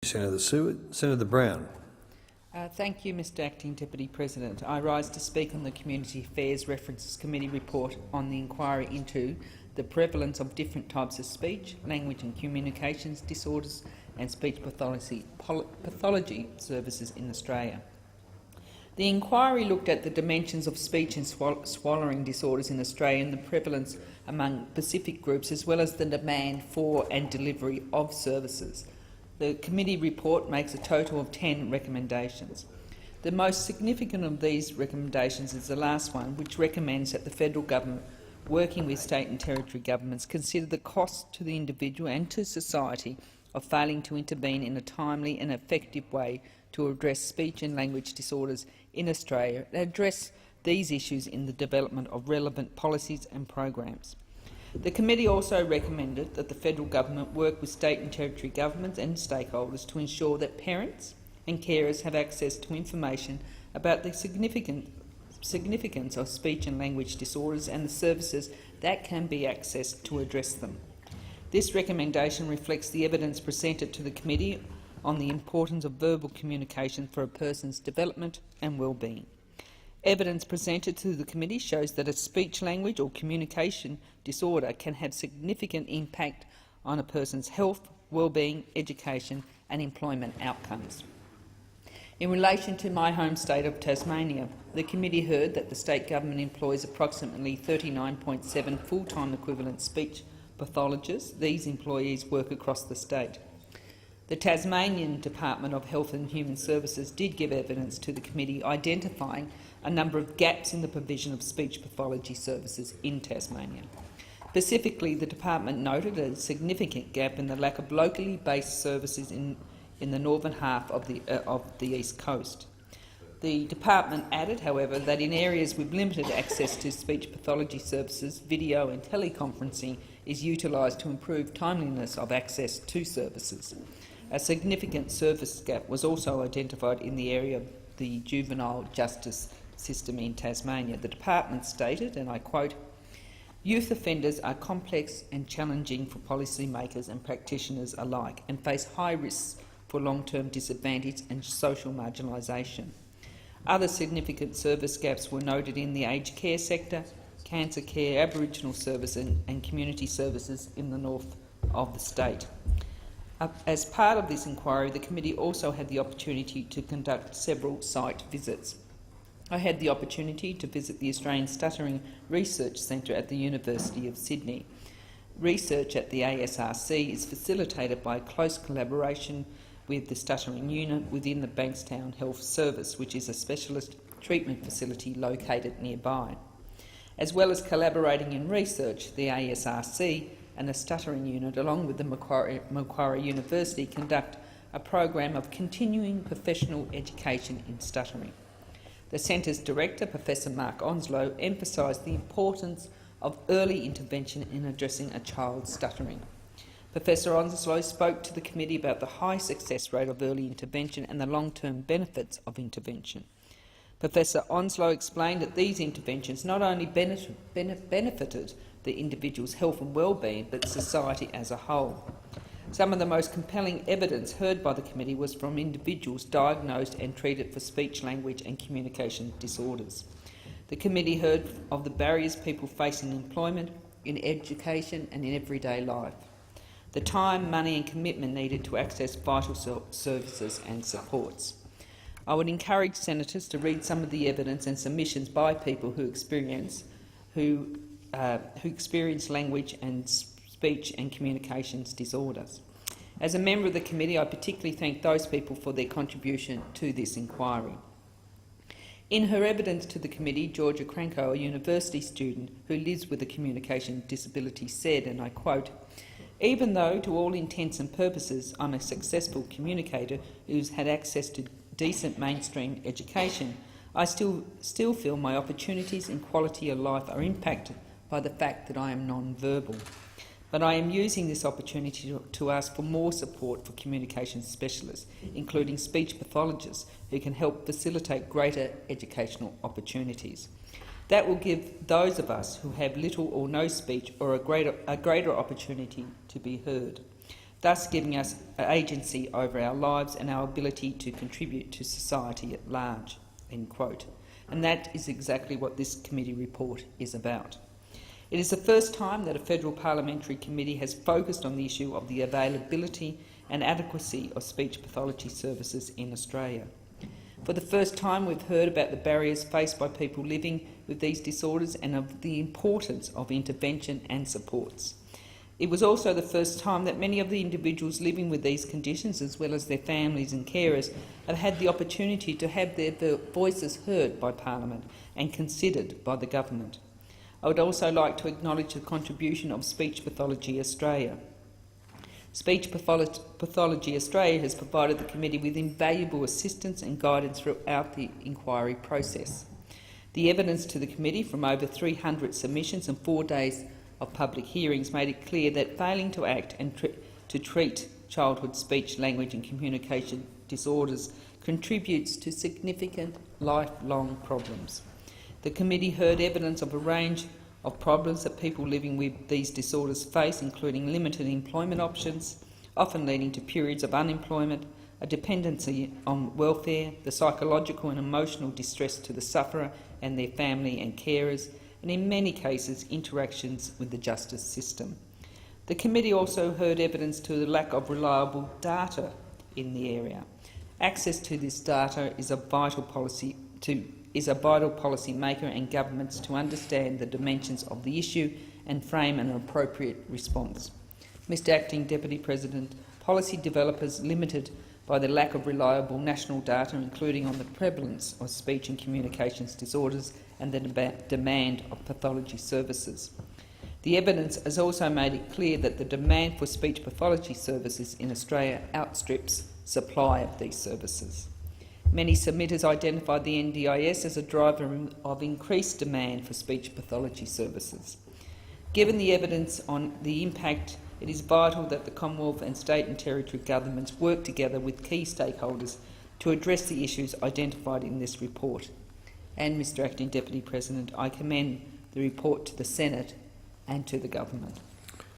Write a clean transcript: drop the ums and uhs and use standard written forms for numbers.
Senator Seward. Senator Brown. Thank you, Mr Acting Deputy President. I rise to speak on the Community Affairs References Committee report on the inquiry into the prevalence of different types of speech, language and communications disorders and speech pathology services in Australia. The inquiry looked at the dimensions of speech and swallowing disorders in Australia and the prevalence among Pacific groups, as well as the demand for and delivery of services. The committee report makes a total of 10 recommendations. The most significant of these recommendations is the last one, which recommends that the federal government, working with state and territory governments, consider the cost to the individual and to society of failing to intervene in a timely and effective way to address speech and language disorders in Australia and address these issues in the development of relevant policies and programs. The committee also recommended that the federal government work with state and territory governments and stakeholders to ensure that parents and carers have access to information about the significance of speech and language disorders and the services that can be accessed to address them. This recommendation reflects the evidence presented to the committee on the importance of verbal communication for a person's development and well-being. Evidence presented to the committee shows that a speech, language or communication disorder can have significant impact on a person's health, well-being, education and employment outcomes. In relation to my home state of Tasmania, the committee heard that the state government employs approximately 39.7 full-time equivalent speech pathologists. These employees work across the state. The Tasmanian Department of Health and Human Services did give evidence to the committee identifying a number of gaps in the provision of speech pathology services in Tasmania. Specifically, the department noted a significant gap in the lack of locally based services in the northern half of the East Coast. The department added, however, that in areas with limited access to speech pathology services, video and teleconferencing is utilised to improve timeliness of access to services. A significant service gap was also identified in the area of the juvenile justice system in Tasmania. The department stated, and I quote, "Youth offenders are complex and challenging for policymakers and practitioners alike and face high risks for long-term disadvantage and social marginalisation. Other significant service gaps were noted in the aged care sector, cancer care, Aboriginal services and community services in the north of the state." As part of this inquiry, the committee also had the opportunity to conduct several site visits. I had the opportunity to visit the Australian Stuttering Research Centre at the University of Sydney. Research at the ASRC is facilitated by close collaboration with the Stuttering Unit within the Bankstown Health Service, which is a specialist treatment facility located nearby. As well as collaborating in research, the ASRC and the Stuttering Unit, along with the Macquarie University, conduct a program of continuing professional education in stuttering. The Centre's director, Professor Mark Onslow, emphasised the importance of early intervention in addressing a child's stuttering. Professor Onslow spoke to the committee about the high success rate of early intervention and the long-term benefits of intervention. Professor Onslow explained that these interventions not only benefited the individual's health and well-being, but society as a whole. Some of the most compelling evidence heard by the committee was from individuals diagnosed and treated for speech, language and communication disorders. The committee heard of the barriers people face in employment, in education and in everyday life, the time, money and commitment needed to access vital services and supports. I would encourage senators to read some of the evidence and submissions by people who experience language and speech and communications disorders. As a member of the committee, I particularly thank those people for their contribution to this inquiry. In her evidence to the committee, Georgia Cranko, a university student who lives with a communication disability, said, and I quote, "Even though, to all intents and purposes, I'm a successful communicator who's had access to decent mainstream education, I still feel my opportunities and quality of life are impacted by the fact that I am non-verbal. But I am using this opportunity to ask for more support for communication specialists, including speech pathologists, who can help facilitate greater educational opportunities. That will give those of us who have little or no speech or a greater opportunity to be heard. thus giving us agency over our lives and our ability to contribute to society at large." End quote. And that is exactly what this committee report is about. It is the first time that a federal parliamentary committee has focused on the issue of the availability and adequacy of speech pathology services in Australia. For the first time, we've heard about the barriers faced by people living with these disorders and of the importance of intervention and supports. It was also the first time that many of the individuals living with these conditions, as well as their families and carers, have had the opportunity to have their voices heard by Parliament and considered by the government. I would also like to acknowledge the contribution of Speech Pathology Australia. Speech Pathology Australia has provided the committee with invaluable assistance and guidance throughout the inquiry process. The evidence to the committee from over 300 submissions and 4 days of public hearings made it clear that failing to act and to treat childhood speech, language and communication disorders contributes to significant lifelong problems. The committee heard evidence of a range of problems that people living with these disorders face, including limited employment options, often leading to periods of unemployment, a dependency on welfare, the psychological and emotional distress to the sufferer and their family and carers, and in many cases interactions with the justice system. The committee also heard evidence to the lack of reliable data in the area. Access to this data is a vital policy maker and governments to understand the dimensions of the issue and frame an appropriate response. Mr Acting Deputy President, policy developers limited by the lack of reliable national data, including on the prevalence of speech and communications disorders and the demand of pathology services. The evidence has also made it clear that the demand for speech pathology services in Australia outstrips supply of these services. Many submitters identified the NDIS as a driver of increased demand for speech pathology services. Given the evidence on the impact, it is vital that the Commonwealth and state and territory governments work together with key stakeholders to address the issues identified in this report. And, Mr Acting Deputy President, I commend the report to the Senate and to the government.